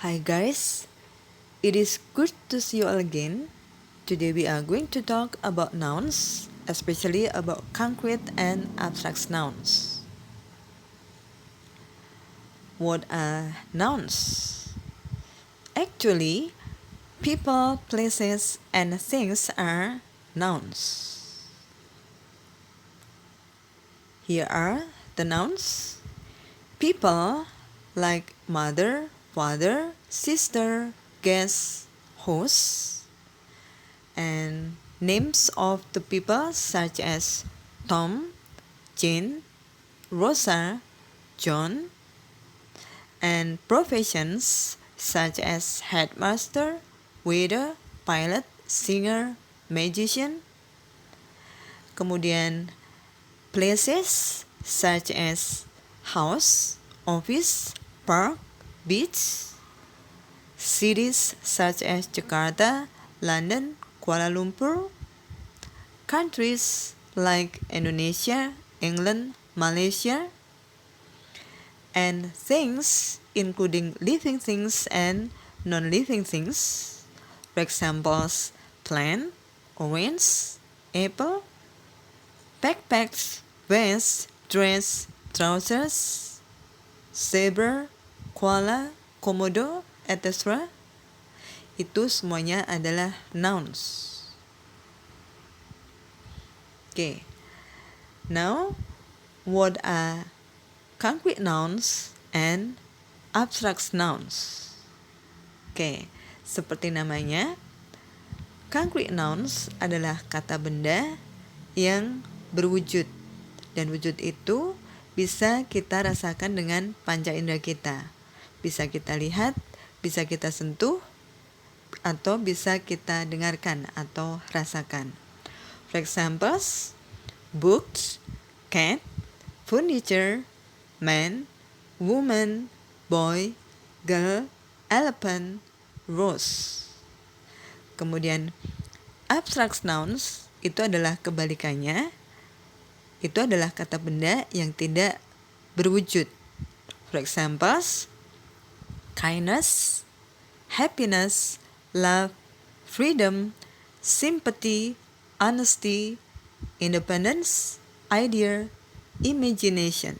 Hi guys, it is good to see you all again. Today we are going to talk about nouns, especially about concrete and abstract nouns. What are nouns? Actually, people, places, and things are nouns. Here are the nouns. People like mother, father, sister, guest, host, and names of the people such as Tom, Jane, Rosa, John, and professions such as headmaster, waiter, pilot, singer, magician. Kemudian places such as house, office, park, beach. Cities such as Jakarta, London, Kuala Lumpur. Countries like Indonesia, England, Malaysia. And things including living things and non-living things. For examples, plant, orange, apple, backpacks, vest, dress, trousers, zebra, koala, komodo, etc. Itu semuanya adalah nouns. Okay. Now, what are concrete nouns and abstract nouns? Oke, seperti namanya, concrete nouns adalah kata benda yang berwujud. Dan wujud itu bisa kita rasakan dengan panca indera kita. Bisa kita lihat, bisa kita sentuh, atau bisa kita dengarkan atau rasakan. For examples, books, cat, furniture, man, woman, boy, girl, elephant, rose. Kemudian abstract nouns itu adalah kebalikannya. Itu adalah kata benda yang tidak berwujud. For examples, kindness, happiness, love, freedom, sympathy, honesty, independence, idea, imagination.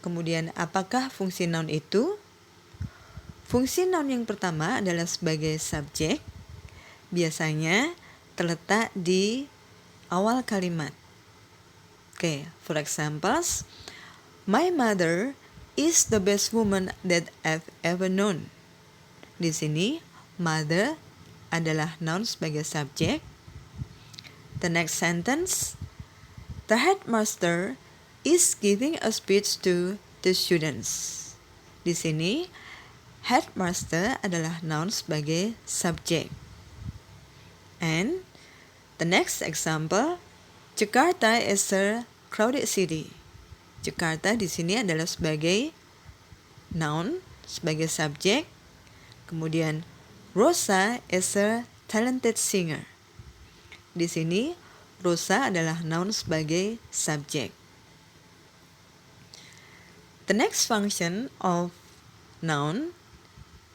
Kemudian apakah fungsi noun itu? Fungsi noun yang pertama adalah sebagai subjek, biasanya terletak di awal kalimat. Okay, for examples, my mother is the best woman that I've ever known. Di sini, mother adalah noun sebagai subjek. The next sentence, the headmaster is giving a speech to the students. Di sini, headmaster adalah noun sebagai subjek. And the next example, Jakarta is a crowded city. Jakarta di sini adalah sebagai noun, sebagai subjek. Kemudian Rosa is a talented singer. Di sini Rosa adalah noun sebagai subjek. The next function of noun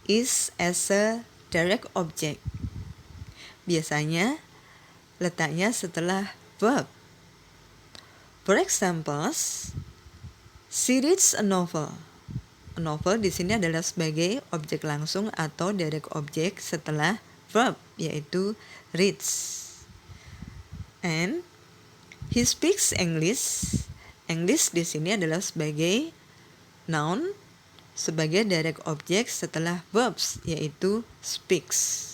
is as a direct object. Biasanya letaknya setelah verb. For examples, she reads a novel. A novel di sini adalah sebagai objek langsung atau direct object setelah verb, yaitu reads. And he speaks English. English di sini adalah sebagai noun, sebagai direct object setelah verbs, yaitu speaks.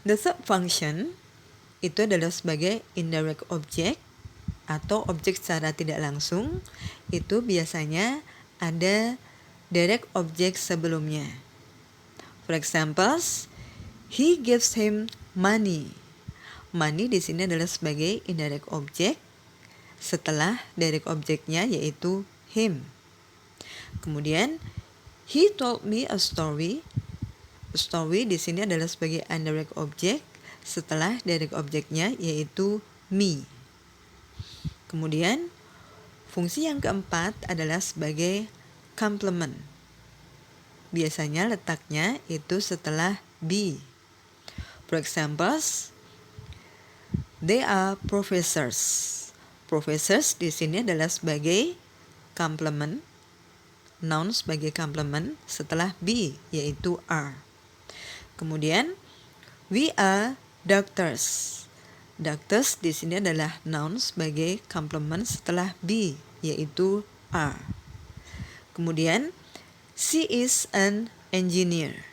The third function itu adalah sebagai indirect object atau objek secara tidak langsung. Itu biasanya ada direct object sebelumnya. For examples, he gives him money. Money di sini adalah sebagai indirect object setelah direct objectnya, yaitu him. Kemudian, he told me a story. Story di sini adalah sebagai indirect object setelah direct objectnya, yaitu me. Kemudian, Fungsi yang keempat adalah sebagai complement. Biasanya letaknya itu setelah be. For examples, they are professors. Professors di sini adalah sebagai complement, noun sebagai complement setelah be, yaitu are. Kemudian, we are doctors. Doctors di sini adalah noun sebagai complement setelah be, yaitu are. Kemudian, she is an engineer.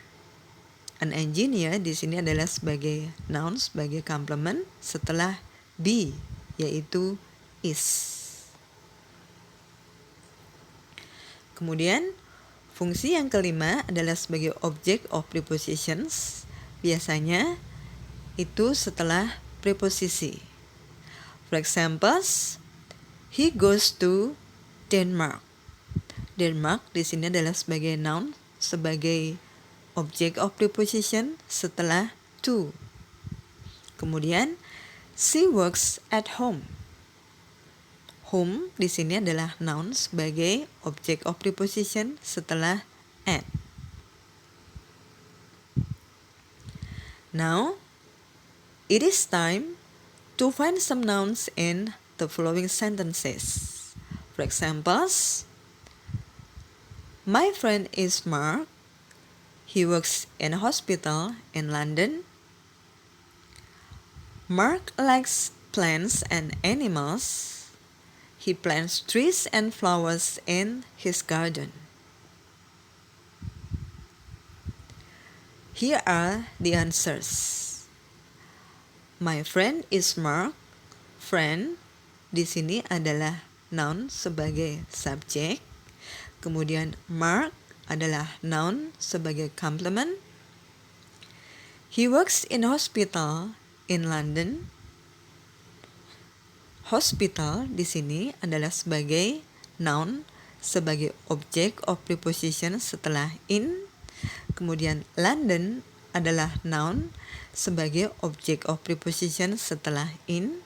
An engineer di sini adalah sebagai noun sebagai complement setelah be, yaitu is. Kemudian, fungsi yang kelima adalah sebagai object of prepositions. Biasanya itu setelah preposisi. For examples, he goes to Denmark. Denmark di sini adalah sebagai noun sebagai object of preposition setelah to. Kemudian, she works at home. Home di sini adalah noun sebagai object of preposition setelah at. Now, it is time to find some nouns in the following sentences. For examples, my friend is Mark. He works in a hospital in London. Mark likes plants and animals. He plants trees and flowers in his garden. Here are the answers. My friend is Mark. Friend di sini adalah noun sebagai subjek. Kemudian Mark adalah noun sebagai complement. He works in a hospital in London. Hospital di sini adalah sebagai noun sebagai object of preposition setelah in. Kemudian London adalah noun sebagai object of preposition setelah in.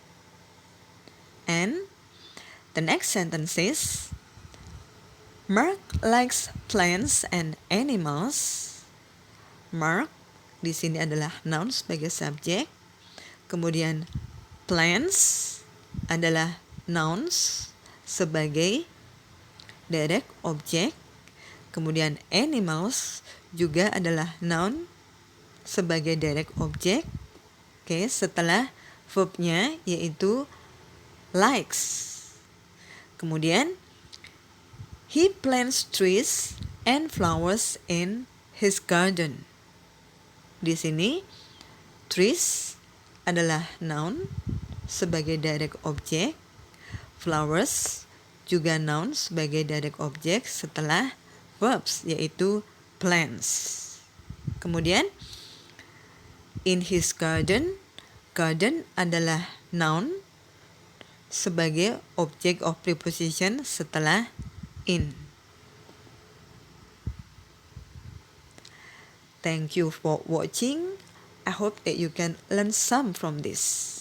And the next sentence is, Mark likes plants and animals. Mark di sini adalah noun sebagai subjek. Kemudian plants adalah nouns sebagai direct object. Kemudian animals juga adalah noun sebagai direct object. Oke, setelah verbnya yaitu likes. Kemudian he plants trees and flowers in his garden. Di sini trees adalah noun sebagai direct object, flowers juga noun sebagai direct object setelah verbs yaitu plants. Kemudian in his garden, garden adalah noun sebagai object of preposition setelah in. Thank you for watching. I hope that you can learn some from this.